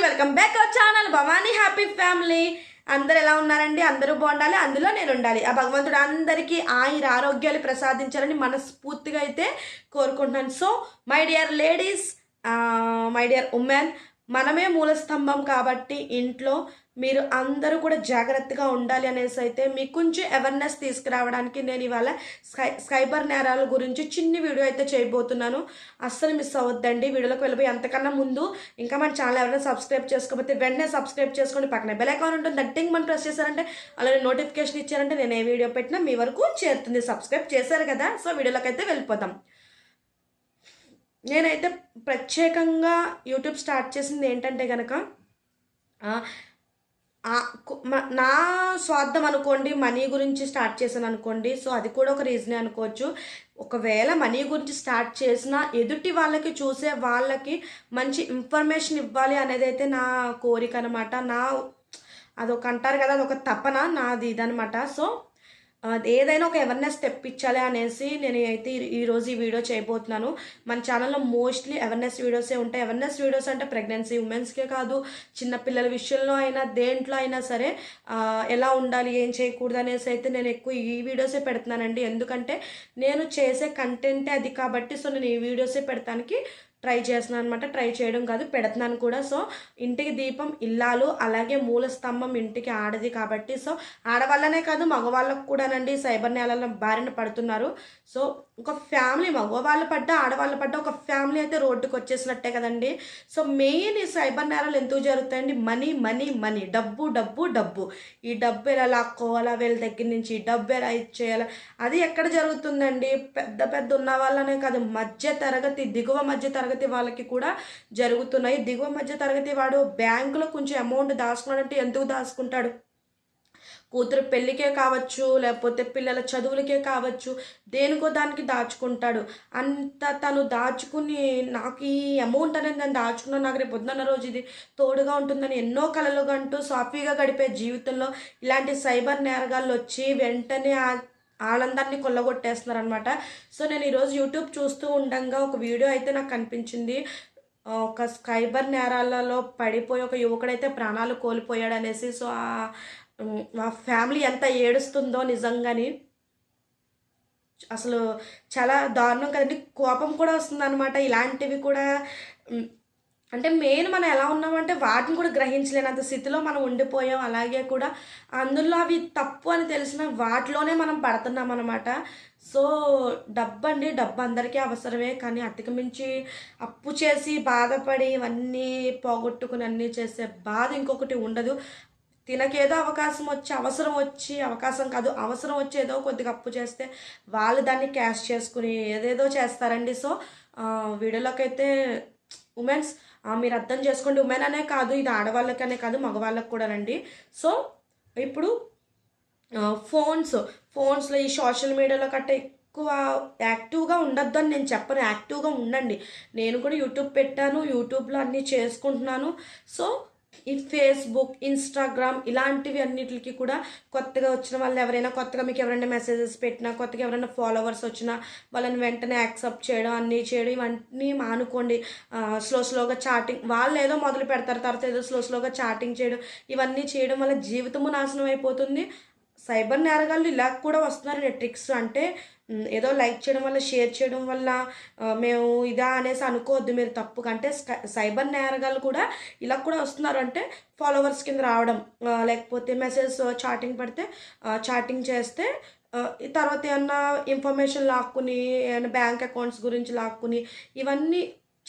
Welcome back our channel Bhavani happy family. అందరు ఎలా ఉన్నారండి? అందరూ బాగుండాలి, అందులో నేను ఉండాలి. ఆ భగవంతుడు అందరికీ ఆరోగ్యాలు ప్రసాదించాలని మనస్ఫూర్తిగా అయితే కోరుకుంటున్నాను. So my dear ladies, my dear women, మనమే మూలస్తంభం కాబట్టి ఇంట్లో మీరు అందరూ కూడా జాగ్రత్తగా ఉండాలి అనేసి అయితే మీకు కొంచెం అవేర్నెస్ తీసుకురావడానికి నేను ఇవాళ సైబర్ నేరాల గురించి చిన్ని వీడియో అయితే చేయబోతున్నాను. అస్సలు మిస్ అవ్వద్దండి. వీడియోలోకి వెళ్ళిపోయి అంతకన్నా ముందు ఇంకా మన ఛానల్ ఎవరైనా సబ్స్క్రైబ్ చేసుకోకపోతే వెంటనే సబ్స్క్రైబ్ చేసుకోండి. పక్కన బెల్ ఐకాన్ ఉంటుంది, దట్టింగ్ మనం ప్రెస్ చేశారంటే అలానే నోటిఫికేషన్ ఇచ్చారంటే నేను ఏ వీడియో పెట్టినా మీ వరకు చేరుతుంది. సబ్స్క్రైబ్ చేశారు కదా, సో వీడియోలోకి అయితే వెళ్ళిపోతాం. నేనైతే ప్రత్యేకంగా యూట్యూబ్ స్టార్ట్ చేసింది ఏంటంటే కనుక నా స్వార్థం అనుకోండి, మనీ గురించి స్టార్ట్ చేశాను అనుకోండి. సో అది కూడా ఒక రీజనే అనుకోవచ్చు. ఒకవేళ మనీ గురించి స్టార్ట్ చేసినా ఎదుటి వాళ్ళకి చూసే వాళ్ళకి మంచి ఇన్ఫర్మేషన్ ఇవ్వాలి అనేది అయితే నా కోరిక అనమాట. అదొక అంటారు కదా, అదొక తపన నాది ఇదనమాట. సో ఏదైనా ఒక అవేర్నెస్ తెప్పించాలి అనేసి నేను అయితే ఈరోజు ఈ వీడియో చేయబోతున్నాను. మన ఛానల్లో మోస్ట్లీ అవేర్నెస్ వీడియోసే ఉంటాయి. అవేర్నెస్ వీడియోస్ అంటే ప్రెగ్నెన్సీ ఉమెన్స్కే కాదు, చిన్నపిల్లల విషయంలో అయినా దేంట్లో అయినా సరే ఎలా ఉండాలి, ఏం చేయకూడదు అనేసి అయితే నేను ఎక్కువ ఈ వీడియోసే పెడుతున్నానండి. ఎందుకంటే నేను చేసే కంటెంటే అది కాబట్టి. సో నేను ఈ వీడియోసే పెడతానికి ట్రై చేస్తున్నాను అనమాట. ట్రై చేయడం కాదు, పెడుతున్నాను కూడా. సో ఇంటికి దీపం ఇల్లాలు, అలాగే మూల స్తంభం ఇంటికి ఆడది కాబట్టి. సో ఆడవాళ్ళనే కాదు, మగవాళ్ళకు కూడానండి సైబర్ నేరాల బారిన పడుతున్నారు. సో ఒక ఫ్యామిలీ, మగవాళ్ళు పడ్డా ఆడవాళ్ళు పడ్డా ఒక ఫ్యామిలీ అయితే రోడ్డుకు వచ్చేసినట్టే కదండి. సో మెయిన్ ఈ సైబర్ నేరాలు ఎందుకు జరుగుతాయండి? మనీ మనీ మనీ, డబ్బు డబ్బు డబ్బు. ఈ డబ్బు ఎలా లాక్కోవాలా, వీళ్ళ దగ్గర నుంచి ఈ డబ్బు ఎలా ఇచ్చేయాలా, అది ఎక్కడ జరుగుతుందండి? పెద్ద పెద్ద ఉన్న వాళ్ళనే కాదు, మధ్య తరగతి, దిగువ మధ్య తరగతి వాళ్ళకి కూడా జరుగుతున్నాయి. దిగువ మధ్య తరగతి వాడు బ్యాంకులో కొంచెం అమౌంట్ దాచుకున్నాడంటే ఎందుకు దాచుకుంటాడు? కూతురు పెళ్ళికే కావచ్చు, లేకపోతే పిల్లల చదువులకే కావచ్చు, దేనికో దానికి దాచుకుంటాడు. అంత తను దాచుకుని నాకు ఈ అమౌంట్ అనేది నేను దాచుకున్నాను, నాకు రేపు పొద్దున్న రోజు ఇది తోడుగా ఉంటుందని ఎన్నో కలలు కంటూ సాఫీగా గడిపే జీవితంలో ఇలాంటి సైబర్ నేరగాళ్ళు వచ్చి వెంటనే ఆనందాన్ని కొల్లగొట్టేస్తున్నారు అనమాట. సో నేను ఈరోజు యూట్యూబ్ చూస్తూ ఉండగా ఒక వీడియో అయితే నాకు కనిపించింది. ఒక సైబర్ నేరాలలో పడిపోయి ఒక యువకుడైతే ప్రాణాలు కోల్పోయాడు అనేసి. సో ఆ ఫ్యామిలీ ఎంత ఏడుస్తుందో నిజంగాని, అసలు చాలా దారుణం కదండి. కోపం కూడా వస్తుంది అనమాట. ఇలాంటివి కూడా అంటే మెయిన్ మనం ఎలా ఉన్నామంటే వాటిని కూడా గ్రహించలేనంత స్థితిలో మనం ఉండిపోయాం. అలాగే కూడా అందులో అవి తప్పు అని తెలిసిన వాటిలోనే మనం పడుతున్నాం అనమాట. సో డబ్బు అందరికీ అవసరమే, కానీ అతికిమించి అప్పు చేసి బాధపడి ఇవన్నీ పోగొట్టుకుని అన్నీ చేసే బాధ ఇంకొకటి ఉండదు. తినకేదో అవకాశం కాదు, అవసరం వచ్చి ఏదో కొద్దిగా అప్పు చేస్తే వాళ్ళు దాన్ని క్యాష్ చేసుకుని ఏదేదో చేస్తారండి. సో వీడియోలోకి అయితే ఉమెన్స్ మీరు అర్థం చేసుకోండి. ఉమెన్ అనే కాదు, ఇది ఆడవాళ్ళకనే కాదు, మగవాళ్ళకు కూడా రండి. సో ఇప్పుడు ఫోన్స్లో ఈ సోషల్ మీడియాలో కట్ట ఎక్కువ యాక్టివ్గా ఉండొద్దు అని నేను చెప్పను. యాక్టివ్గా ఉండండి. నేను కూడా యూట్యూబ్ పెట్టాను, యూట్యూబ్లో అన్నీ చేసుకుంటున్నాను. సో ఈ ఫేస్బుక్, ఇన్స్టాగ్రామ్ ఇలాంటివి అన్నిటికి కూడా కొత్తగా వచ్చిన వాళ్ళు ఎవరైనా, కొత్తగా మీకు ఎవరైనా మెసేజెస్ పెట్టినా, కొత్తగా ఎవరైనా ఫాలోవర్స్ వచ్చినా వాళ్ళని వెంటనే యాక్సెప్ట్ చేయడం, అన్నీ చేయడం ఇవన్నీ మానుకోండి. స్లోగా చాటింగ్, వాళ్ళు ఏదో మొదలు పెడతారు, తర్వాత ఏదో స్లోగా చాటింగ్ చేయడం, ఇవన్నీ చేయడం వల్ల జీవితము నాశనం అయిపోతుంది. సైబర్ నేరగాళ్ళు ఇలా కూడా వస్తున్నారు ట్రిక్స్. అంటే ఏదో లైక్ చేయడం వల్ల, షేర్ చేయడం వల్ల మేము ఇదా అనేసి అనుకోవద్దు మీరు తప్పుగా. అంటే సైబర్ నేరగాళ్ళు కూడా ఇలా కూడా వస్తున్నారు. అంటే ఫాలోవర్స్ కింద రావడం, లేకపోతే మెసేజ్ చాటింగ్ పెడితే చాటింగ్ చేస్తే తర్వాత ఏమన్నా ఇన్ఫర్మేషన్ లాక్కుని, ఏమైనా బ్యాంక్ అకౌంట్స్ గురించి లాక్కుని ఇవన్నీ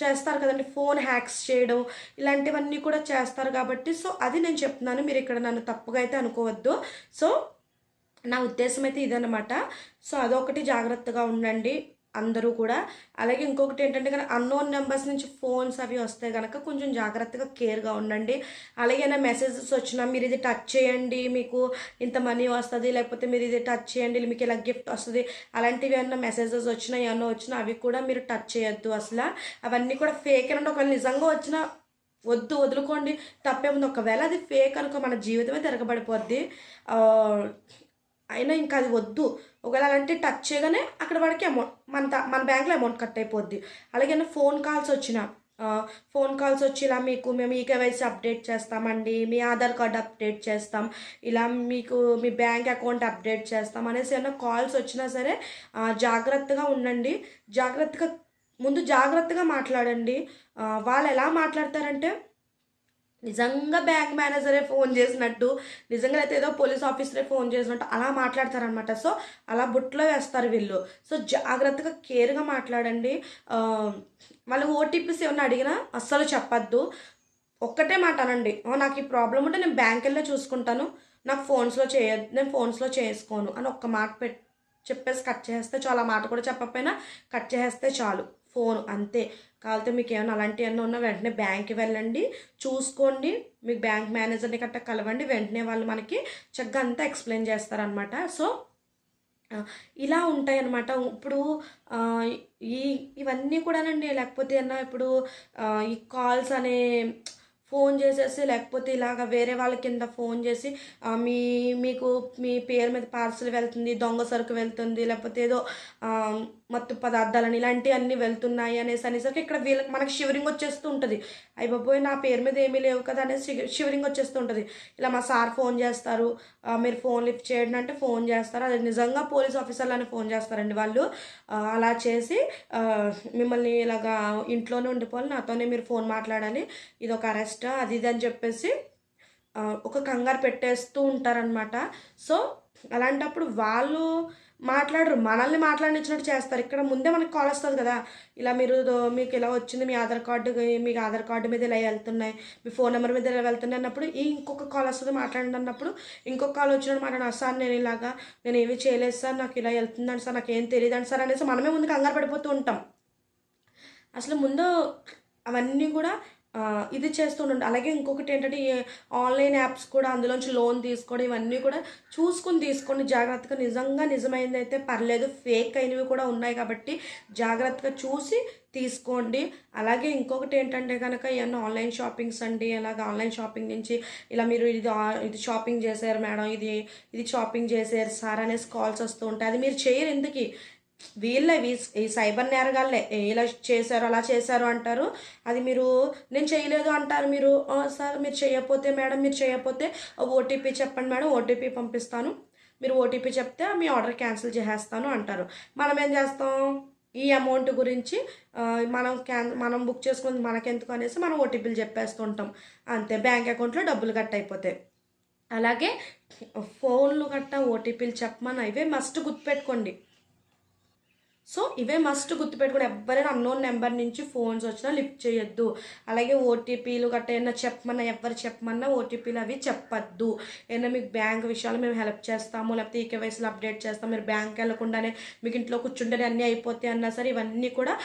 చేస్తారు కదండి. ఫోన్ హ్యాక్స్ చేయడం ఇలాంటివన్నీ కూడా చేస్తారు కాబట్టి. సో అది నేను చెప్తున్నాను, మీరు ఇక్కడ నన్ను తప్పుగా అయితే అనుకోవద్దు. సో నా ఉద్దేశం అయితే ఇదనమాట. సో అదొకటి జాగ్రత్తగా ఉండండి అందరూ కూడా. అలాగే ఇంకొకటి ఏంటంటే కనుక అన్నోన్ నెంబర్స్ నుంచి ఫోన్స్ అవి వస్తే కనుక కొంచెం జాగ్రత్తగా కేర్గా ఉండండి. అలాగే ఏమైనా మెసేజెస్ వచ్చినా మీరు ఇది టచ్ చేయండి మీకు ఇంత మనీ వస్తుంది, లేకపోతే మీరు ఇది టచ్ చేయండి మీకు ఇలా గిఫ్ట్ వస్తుంది, అలాంటివి ఏమన్నా మెసేజెస్ వచ్చినా ఏమన్నా వచ్చినా అవి కూడా మీరు టచ్ చేయొద్దు. అసలు అవన్నీ కూడా ఫేక్ అండి. ఒకవేళ నిజంగా వచ్చినా వదులుకోండి, తప్పేముంది. ఒకవేళ అది ఫేక్ అనుకో మన జీవితమే తిరగబడిపోద్ది. అయినా ఇంకా అది వద్దు. ఒకవేళ అలాంటి టచ్ చేయగానే అక్కడ వాడికి అమౌంట్ మన బ్యాంక్లో అమౌంట్ కట్ అయిపోద్ది. అలాగే ఫోన్ కాల్స్ వచ్చినా ఫోన్ కాల్స్ వచ్చి ఇలా మేము ఈ కేవైసీ అప్డేట్ చేస్తామండి, మీ ఆధార్ కార్డ్ అప్డేట్ చేస్తాం, ఇలా మీకు మీ బ్యాంక్ అకౌంట్ అప్డేట్ చేస్తాం అనేసి ఏమైనా కాల్స్ వచ్చినా సరే జాగ్రత్తగా ఉండండి. జాగ్రత్తగా మాట్లాడండి. వాళ్ళు ఎలా మాట్లాడతారంటే నిజంగా బ్యాంక్ మేనేజరే ఫోన్ చేసినట్టు, నిజంగా అయితే ఏదో పోలీస్ ఆఫీసరే ఫోన్ చేసినట్టు అలా మాట్లాడతారనమాట. సో అలా బుట్లో వేస్తారు వీళ్ళు. సో జాగ్రత్తగా కేర్గా మాట్లాడండి. వాళ్ళు ఓటీపీస్ ఏమన్నా అడిగినా అస్సలు చెప్పద్దు. ఒక్కటే మాట అనండి, నాకు ఈ ప్రాబ్లం ఉంటే నేను బ్యాంక్ వెళ్ళే చూసుకుంటాను, నాకు నేను ఫోన్స్లో చేసుకోను అని ఒక్క మాట చెప్పేసి కట్ చేస్తే చాలు. ఆ మాట కూడా చెప్పకపోయినా కట్ చేస్తే చాలు ఫోన్, అంతే. కాకపోతే మీకు ఏమైనా అలాంటివి ఏమైనా ఉన్నా వెంటనే బ్యాంక్కి వెళ్ళండి, చూసుకోండి, మీకు బ్యాంక్ మేనేజర్ని గట్టా కలవండి, వెంటనే వాళ్ళు మనకి చక్కగా అంతా ఎక్స్ప్లెయిన్ చేస్తారనమాట. సో ఇలా ఉంటాయి అన్నమాట. ఇప్పుడు ఇవన్నీ కూడానండి, లేకపోతే అన్నా ఇప్పుడు ఈ కాల్స్ అనే ఫోన్ చేసేసి, లేకపోతే ఇలాగ వేరే వాళ్ళ కింద ఫోన్ చేసి మీకు మీ పేరు మీద పార్సల్ వెళ్తుంది, దొంగ సరుకు వెళ్తుంది, లేకపోతే ఏదో మత్తు పదార్థాలని ఇలాంటివన్నీ వెళ్తున్నాయి అనేసరికి ఇక్కడ మనకి షివరింగ్ వచ్చేస్తూ ఉంటుంది. అయ్య బాబోయ్, నా పేరు మీద ఏమీ లేవు కదా అనేసి షివరింగ్ వచ్చేస్తూ ఉంటుంది. ఇలా మా సార్ ఫోన్ చేస్తారు, మీరు ఫోన్ లిఫ్ట్ చేయండి అంటే ఫోన్ చేస్తారు. అది నిజంగా పోలీస్ ఆఫీసర్లని ఫోన్ చేస్తారండి వాళ్ళు. అలా చేసి మిమ్మల్ని ఇలాగా ఇంట్లోనే ఉండిపోవాలి, నాతోనే మీరు ఫోన్ మాట్లాడాలి, ఇది ఒక అరెస్ట్ అది ఇది అని చెప్పేసి ఒక కంగారు పెట్టేస్తూ ఉంటారనమాట. సో అలాంటప్పుడు వాళ్ళు మాట్లాడరు, మనల్ని మాట్లాడించినట్టు చేస్తారు. ఇక్కడ ముందే మనకి కాల్ వస్తుంది కదా, ఇలా మీకు ఇలా వచ్చింది, మీకు ఆధార్ కార్డు మీద ఇలా వెళ్తున్నాయి, మీ ఫోన్ నెంబర్ మీద ఇలా వెళ్తున్నాయి అన్నప్పుడు ఇంకొక కాల్ వస్తుంది మాట్లాడండి అన్నప్పుడు, ఇంకొక కాల్ వచ్చినప్పుడు మాట్లాడిన, సార్ నేను ఏమీ చేయలేదు సార్, నాకు ఇలా వెళ్తుందండి సార్, నాకు ఏం తెలియదండి సార్ అనేసి మనమే ముందు కంగారు పడిపోతూ ఉంటాం. అసలు ముందు అవన్నీ కూడా ఇది చేస్తూ ఉండండి. అలాగే ఇంకొకటి ఏంటంటే ఆన్లైన్ యాప్స్ కూడా అందులోంచి లోన్ తీసుకోవడం ఇవన్నీ కూడా చూసుకుని తీసుకోండి జాగ్రత్తగా. నిజమైంది అయితే పర్లేదు, ఫేక్ అయినవి కూడా ఉన్నాయి కాబట్టి జాగ్రత్తగా చూసి తీసుకోండి. అలాగే ఇంకొకటి ఏంటంటే కనుక ఏమన్నా ఆన్లైన్ షాపింగ్స్ అండి, అలాగే ఆన్లైన్ షాపింగ్ నుంచి ఇలా మీరు ఇది షాపింగ్ చేశారు మేడం, ఇది షాపింగ్ చేశారు సార్ అనేసి కాల్స్ వస్తూ ఉంటాయి. అది మీరు చేయరు, ఎందుకు ఈ సైబర్ నేరగాళ్ళే ఇలా చేశారు అలా చేశారు అంటారు. అది నేను చేయలేదు అంటారు. సార్ మీరు చేయకపోతే మేడం, మీరు చేయకపోతే ఓటీపీ చెప్పండి మేడం, ఓటీపీ పంపిస్తాను, మీరు ఓటీపీ చెప్తే మీ ఆర్డర్ క్యాన్సిల్ చేసేస్తాను అంటారు. మనం ఏం చేస్తాం, ఈ అమౌంట్ గురించి మనం బుక్ చేసుకుని మనకెందుకు అనేసి మనం ఓటీపీలు చెప్పేస్తుంటాం, అంతే, బ్యాంక్ అకౌంట్లో డబ్బులు కట్ అయిపోతాయి. అలాగే ఫోన్లు గట్ట ఓటీపీలు చెప్పమని ఇవే మస్ట్ గుర్తుపెట్టుకోండి. సో ఇవే మస్ట్ గుర్తుపెట్టుకుని ఎవరైనా అన్నోన్ నెంబర్ నుంచి ఫోన్స్ వచ్చినా లిఫ్ట్ చేయొద్దు. అలాగే ఓటీపీలు గట్రా ఏమైనా ఎవరు చెప్పమన్నా ఓటీపీలు అవి చెప్పద్దు. ఏమైనా మీకు బ్యాంక్ విషయాలు మేము హెల్ప్ చేస్తాము, లేకపోతే ఈకేవైసీలు అప్డేట్ చేస్తాము, మీరు బ్యాంక్ వెళ్ళకుండానే మీకు ఇంట్లో కూర్చుంటేనే అన్నీ అయిపోతాయి అన్నా సరే ఇవన్నీ కూడా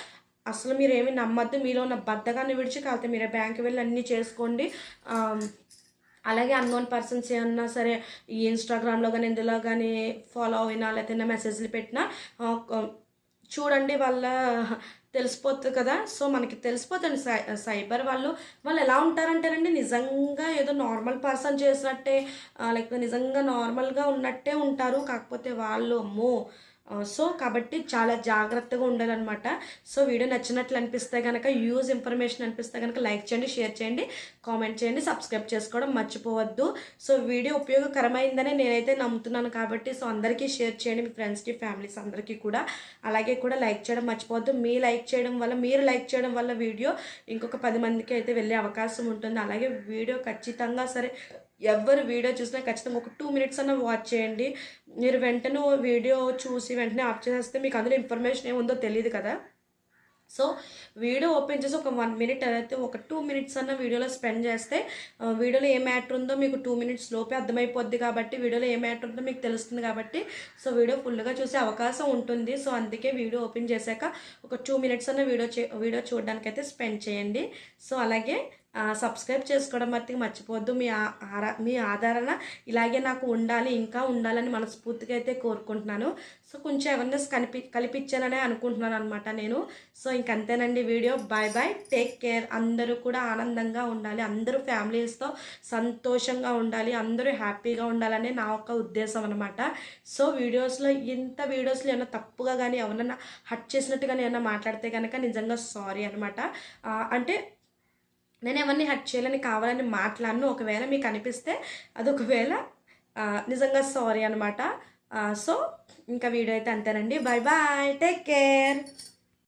అసలు మీరు ఏమి నమ్మద్దు. మీలో ఉన్న బద్ధకాన్ని విడిచి కాకపోతే మీరే బ్యాంక్ వెళ్ళి అన్నీ చేసుకోండి. అలాగే అన్నోన్ పర్సన్స్ ఏమన్నా సరే ఈ ఇన్స్టాగ్రామ్లో కానీ ఇందులో కానీ ఫాలో అయినా లేకపోతే మెసేజ్లు పెట్టినా చూడండి, తెలిసిపోతుంది కదా. సో మనకి తెలిసిపోతుంది సైబర్ వాళ్ళు ఎలా ఉంటారంటేనండి, నిజంగా ఏదో నార్మల్ పర్సన్ చేసినట్టే, లేకపోతే నిజంగా నార్మల్గా ఉన్నట్టే ఉంటారు. కాకపోతే వాళ్ళు అమ్మో. సో కాబట్టి చాలా జాగ్రత్తగా ఉండాలన్నమాట. సో వీడియో నచ్చినట్లు అనిపిస్తే కనుక, యూజ్ ఇన్ఫర్మేషన్ అనిపిస్తే కనుక లైక్ చేయండి, షేర్ చేయండి, కామెంట్ చేయండి, సబ్స్క్రైబ్ చేసుకోవడం మర్చిపోవద్దు. సో వీడియో ఉపయోగకరమైందని నేనైతే నమ్ముతున్నాను కాబట్టి సో అందరికీ షేర్ చేయండి, మీ ఫ్రెండ్స్కి ఫ్యామిలీస్ అందరికీ కూడా. అలాగే కూడా లైక్ చేయడం మర్చిపోవద్దు. మీరు లైక్ చేయడం వల్ల వీడియో ఇంకొక 10 మందికి అయితే వెళ్ళే అవకాశం ఉంటుంది. అలాగే వీడియో ఖచ్చితంగా సరే ఎవరు వీడియో చూసినా ఖచ్చితంగా ఒక 2 మినిట్స్ అన్న వాచ్ చేయండి. మీరు వెంటనే వీడియో చూసి వెంటనే ఆఫ్ చేసేస్తే మీకు అందులో ఇన్ఫర్మేషన్ ఏముందో తెలియదు కదా. సో వీడియో ఓపెన్ చేసి ఒక 1 మినిట్ అయితే ఒక 2 మినిట్స్ అన్న వీడియోలో స్పెండ్ చేస్తే వీడియోలో ఏ మ్యాటర్ ఉందో మీకు 2 మినిట్స్ లోపే అర్థమైపోద్ది కాబట్టి, వీడియోలో ఏ మ్యాటర్ ఉందో మీకు తెలుస్తుంది కాబట్టి సో వీడియో ఫుల్గా చూసే అవకాశం ఉంటుంది. సో అందుకే వీడియో ఓపెన్ చేశాక ఒక 2 మినిట్స్ అన్న వీడియో చూడడానికి అయితే స్పెండ్ చేయండి. సో అలాగే సబ్స్క్రైబ్ చేసుకోవడం మర్చిపోవద్దు. మీ ఆదరణ ఇలాగే నాకు ఇంకా ఉండాలని మనస్ఫూర్తిగా అయితే కోరుకుంటున్నాను. సో కొంచెం అవేర్నెస్ కల్పించాననే అనుకుంటున్నాను అనమాట నేను. సో ఇంకంతేనండి వీడియో. Bye, take care. అందరూ కూడా ఆనందంగా ఉండాలి, అందరూ ఫ్యామిలీస్తో సంతోషంగా ఉండాలి, అందరూ హ్యాపీగా ఉండాలని నా ఒక ఉద్దేశం అనమాట. సో వీడియోస్లో ఏమైనా తప్పుగా కానీ ఎవరన్నా హట్ చేసినట్టు కానీ ఏమైనా మాట్లాడితే కనుక నిజంగా సారీ అనమాట. అంటే నేను ఎవరిని హర్ట్ చేయాలని కావాలని మాట్లాడను. ఒకవేళ మీకు అనిపిస్తే అదొకవేళ నిజంగా సారీ అనమాట. సో ఇంకా వీడియో అయితే అంతేనండి. Bye bye, take care.